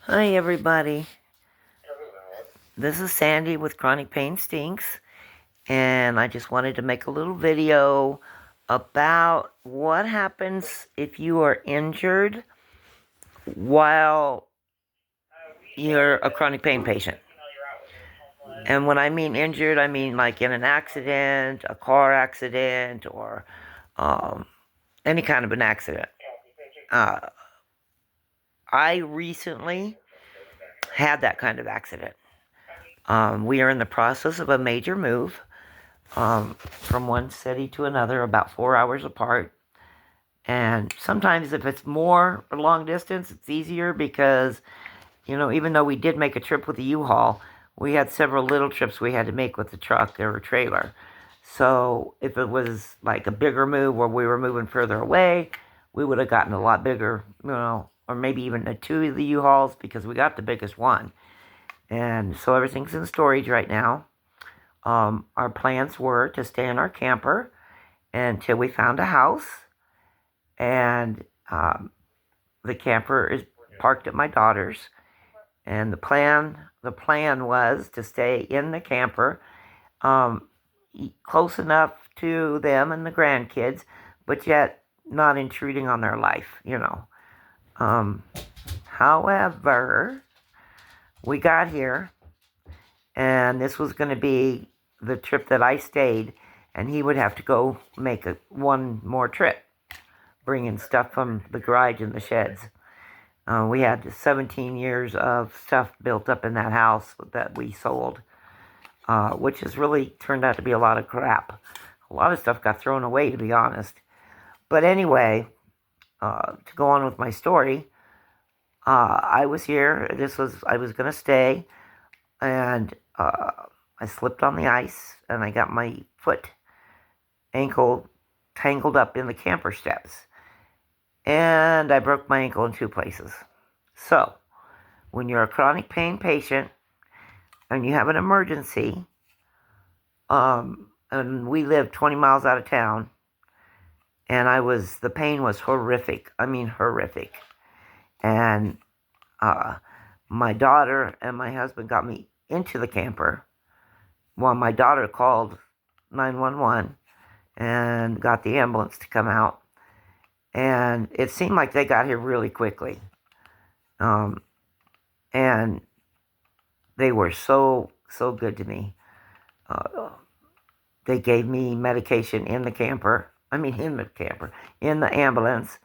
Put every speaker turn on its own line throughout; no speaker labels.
Hi, everybody. This is Sandy with Chronic Pain Stinks, and I just wanted to make a little video about what happens if you are injured while you're a chronic pain patient. And when I mean injured, I mean like in an accident, a car accident, or um, any kind of an accident. Uh, I recently had that kind of accident. We are in the process of a major move from one city to another, about 4 hours apart. And sometimes, if it's more long distance, it's easier because, even though we did make a trip with the U-Haul, we had several little trips we had to make with the truck or trailer. So if it was like a bigger move where we were moving further away, we would have gotten a lot bigger, or maybe even two of the U-Hauls because we got the biggest one. And so everything's in storage right now. Our plans were to stay in our camper until we found a house, and the camper is parked at my daughter's. And the plan was to stay in the camper, um, close enough to them and the grandkids, but yet not intruding on their life. Um, However, we got here, and this was going to be the trip that I stayed, and he would have to go make one more trip, bringing stuff from the garage and the sheds. We had 17 years of stuff built up in that house that we sold, which has really turned out to be a lot of crap. A lot of stuff got thrown away, to be honest. But anyway, to go on with my story, I was here. I was going to stay, and I slipped on the ice, and I got my ankle tangled up in the camper steps. And I broke my ankle in two places. So, when you're a chronic pain patient and you have an emergency, and we live 20 miles out of town, and the pain was horrific. I mean, horrific. And my daughter and my husband got me into the camper while my daughter called 911 and got the ambulance to come out. And it seemed like they got here really quickly. And they were so good to me. They gave me medication in the camper. I mean, in the ambulance.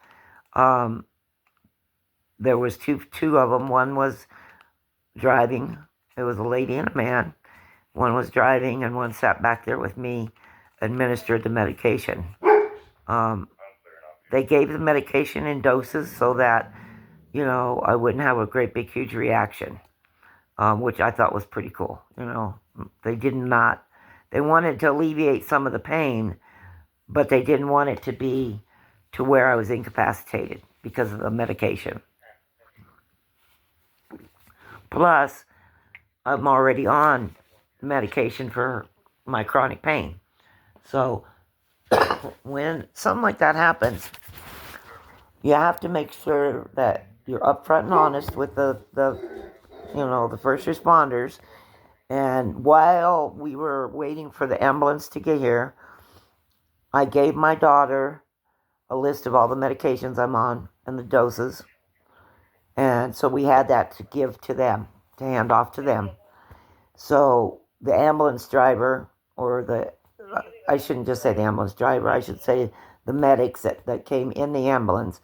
There was two of them. One was driving. It was a lady and a man. One was driving, and one sat back there with me, administered the medication. They gave the medication in doses so that, I wouldn't have a great big huge reaction, which I thought was pretty cool. They wanted to alleviate some of the pain, but they didn't want it to be to where I was incapacitated because of the medication. Plus, I'm already on medication for my chronic pain. So when something like that happens, you have to make sure that you're upfront and honest with the first responders. And while we were waiting for the ambulance to get here, I gave my daughter a list of all the medications I'm on and the doses. And so we had that to give to them, to hand off to them. So the ambulance driver, I shouldn't just say the ambulance driver, I should say the medics that came in the ambulance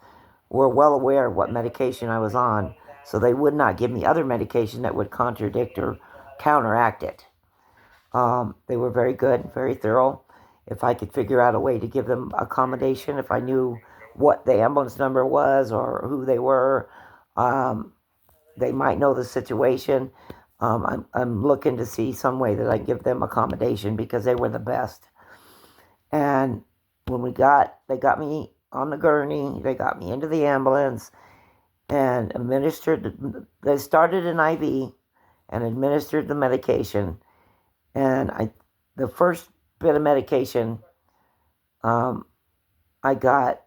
were well aware of what medication I was on. So they would not give me other medication that would contradict or counteract it. They were very good, very thorough. If I could figure out a way to give them accommodation, if I knew what the ambulance number was or who they were, they might know the situation. I'm looking to see some way that I can give them accommodation because they were the best. And when they got me on the gurney, they got me into the ambulance and they started an IV and administered the medication. And the first bit of medication, I got,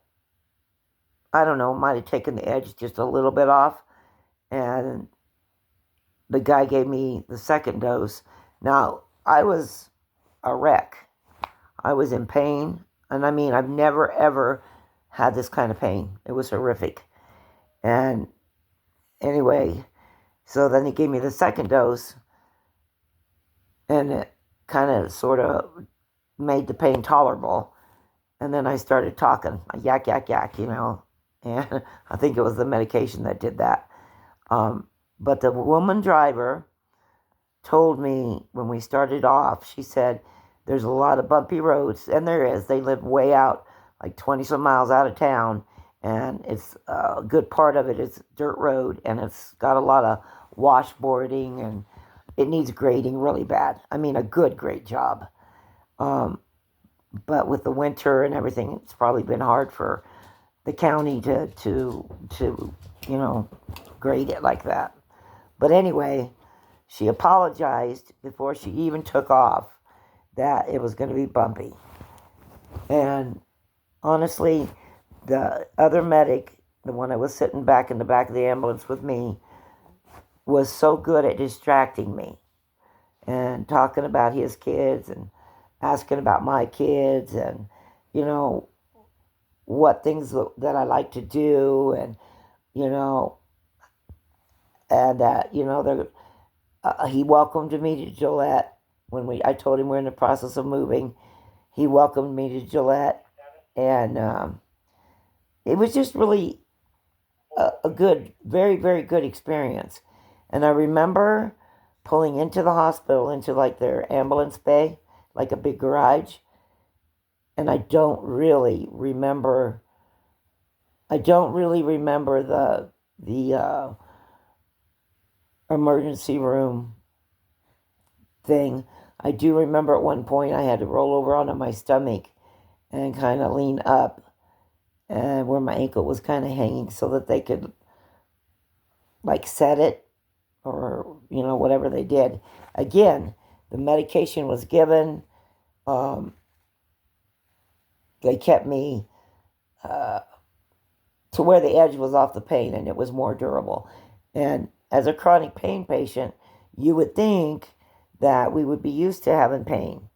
I don't know, might have taken the edge just a little bit off. And the guy gave me the second dose. Now, I was a wreck. I was in pain. And I mean, I've never, ever had this kind of pain. It was horrific. And anyway, so then he gave me the second dose, and it kind of sort of made the pain tolerable. And then I started talking, yak, yak, yak, and I think it was the medication that did that. But the woman driver told me when we started off, she said, there's a lot of bumpy roads, and there is. They live way out, like 20 some miles out of town, and it's a good part of it is dirt road, and it's got a lot of washboarding, and it needs grading really bad. I mean, a good, great job. But with the winter and everything, it's probably been hard for the county to grade it like that. But anyway, she apologized before she even took off that it was going to be bumpy. And honestly, the other medic, the one that was sitting back in the back of the ambulance with me, was so good at distracting me and talking about his kids and asking about my kids and, what things that I like to do and, and that, he welcomed me to Gillette when I told him we're in the process of moving. He welcomed me to Gillette, and it was just really a good, very, very good experience. And I remember pulling into the hospital, into like their ambulance bay, like a big garage. And I don't really remember the emergency room thing. I do remember at one point I had to roll over onto my stomach and kind of lean up, and where my ankle was kind of hanging so that they could like set it or whatever they did. Again, the medication was given. They kept me to where the edge was off the pain, and it was more durable. And as a chronic pain patient, you would think that we would be used to having pain.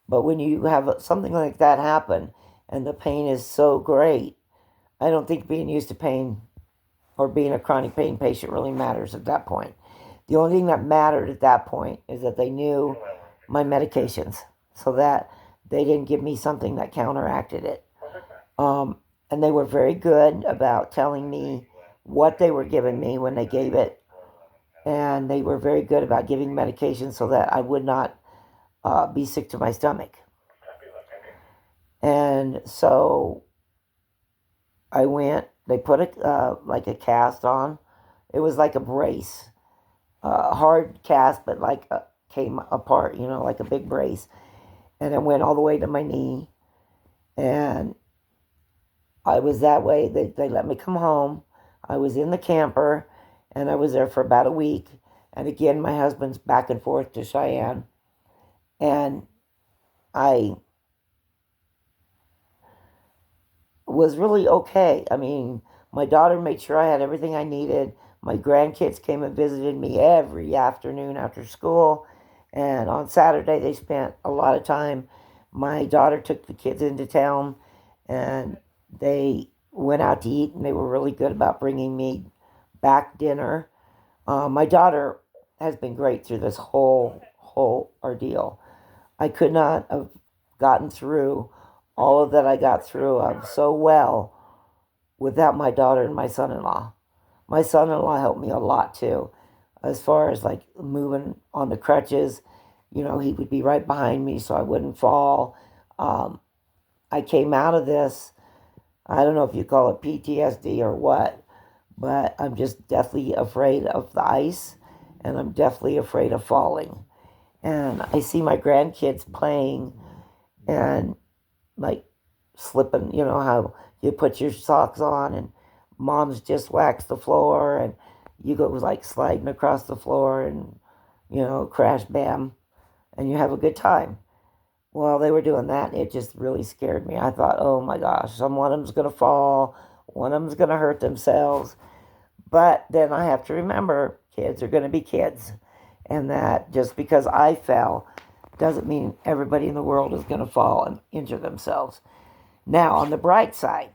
But when you have something like that happen and the pain is so great, I don't think being used to pain or being a chronic pain patient really matters at that point. The only thing that mattered at that point is that they knew my medications so that they didn't give me something that counteracted it. And they were very good about telling me what they were giving me when they gave it. And they were very good about giving medication so that I would not be sick to my stomach. And so I went, they put like a cast on. It was like a brace, hard cast, but like came apart, like a big brace. And it went all the way to my knee. And I was that way. They let me come home. I was in the camper, and I was there for about a week. And again, my husband's back and forth to Cheyenne. And I was really okay. I mean, my daughter made sure I had everything I needed. My grandkids came and visited me every afternoon after school. And on Saturday, they spent a lot of time. My daughter took the kids into town, and they went out to eat, and they were really good about bringing me back dinner. My daughter has been great through this whole ordeal. I could not have gotten through all of that I got through so well without my daughter and my son-in-law. My son-in-law helped me a lot too, as far as like moving on the crutches. He would be right behind me so I wouldn't fall. I came out of this, I don't know if you call it PTSD or what, but I'm just deathly afraid of the ice, and I'm deathly afraid of falling. And I see my grandkids playing and like slipping, how you put your socks on and mom's just waxed the floor and you go like sliding across the floor and, crash bam, and you have a good time. Well, they were doing that, and it just really scared me. I thought, oh my gosh, one of them's going to fall, one of them's going to hurt themselves. But then I have to remember, kids are going to be kids. And that just because I fell doesn't mean everybody in the world is going to fall and injure themselves. Now, on the bright side,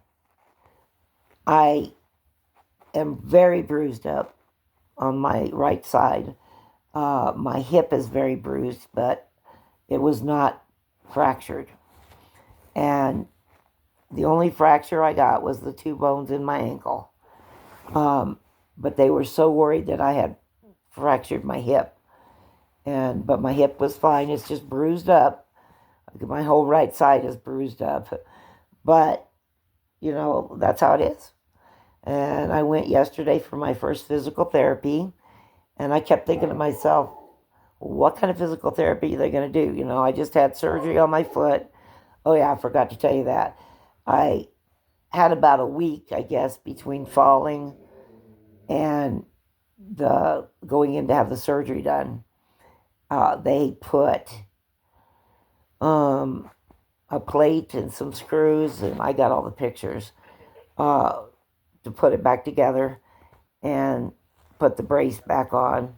I am very bruised up on my right side. My hip is very bruised, but it was not fractured. And the only fracture I got was the 2 bones in my ankle. But they were so worried that I had fractured my hip. But my hip was fine. It's just bruised up. My whole right side is bruised up. But, that's how it is. And I went yesterday for my first physical therapy. And I kept thinking to myself, what kind of physical therapy are they going to do? I just had surgery on my foot. Oh, yeah, I forgot to tell you that. I had about a week, I guess, between falling and the going in to have the surgery done. They put a plate and some screws, and I got all the pictures to put it back together and put the brace back on.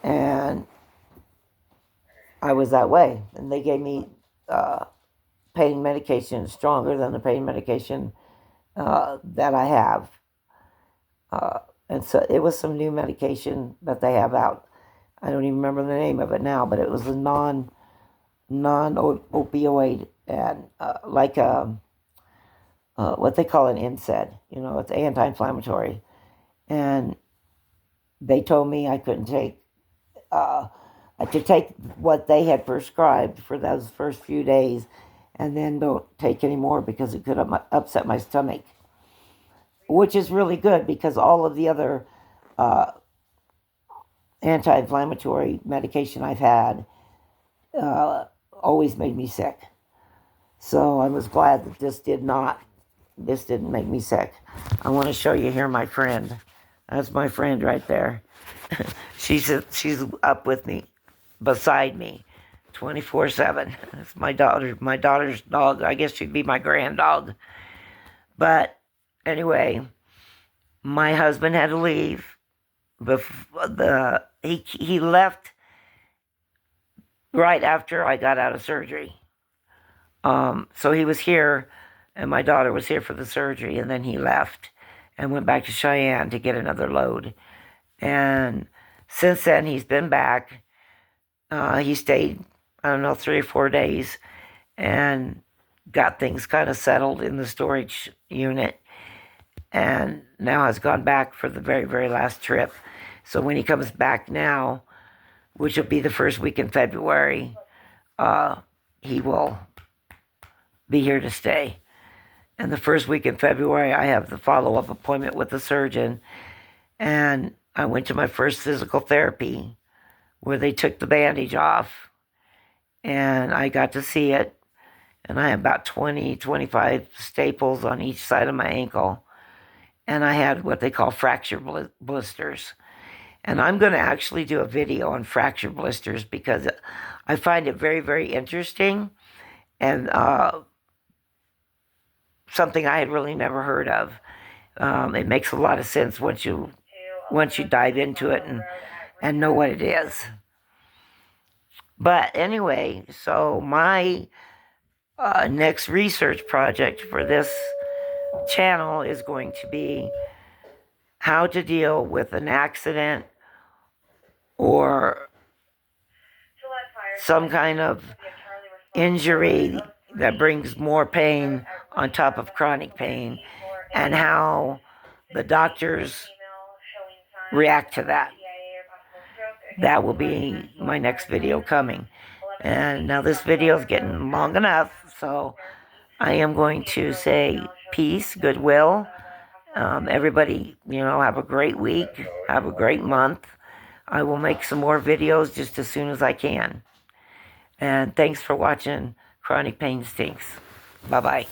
And I was that way. And they gave me pain medication stronger than the pain medication that I have. And so it was some new medication that they have out. I don't even remember the name of it now, but it was a non-opioid and like what they call an NSAID. It's anti-inflammatory. And they told me I couldn't take to take what they had prescribed for those first few days, and then don't take any more because it could upset my stomach. Which is really good because all of the other anti-inflammatory medication I've had always made me sick. So I was glad that this didn't make me sick. I want to show you here my friend. That's my friend right there. She's up with me, beside me, 24/7. That's my daughter's dog. I guess she'd be my grand dog. But anyway, my husband had to leave. He left right after I got out of surgery. So he was here, and my daughter was here for the surgery, and then he left and went back to Cheyenne to get another load. And since then, he's been back. He stayed, 3 or 4 days and got things kind of settled in the storage unit. And now has gone back for the very, very last trip. So when he comes back now, which will be the first week in February, he will be here to stay. And the first week in February, I have the follow-up appointment with the surgeon. And I went to my first physical therapy where they took the bandage off. And I got to see it. And I have about 25 staples on each side of my ankle. And I had what they call fracture blisters. And I'm going to actually do a video on fracture blisters because I find it very, very interesting and something I had really never heard of. It makes a lot of sense once you dive into it and know what it is. But anyway, so my next research project for this channel is going to be how to deal with an accident or some kind of injury that brings more pain on top of chronic pain, and how the doctors react to that. That will be my next video coming. And now this video is getting long enough, so I am going to say peace, goodwill. Everybody, have a great week. Have a great month. I will make some more videos just as soon as I can. And thanks for watching Chronic Pain Stinks. Bye-bye.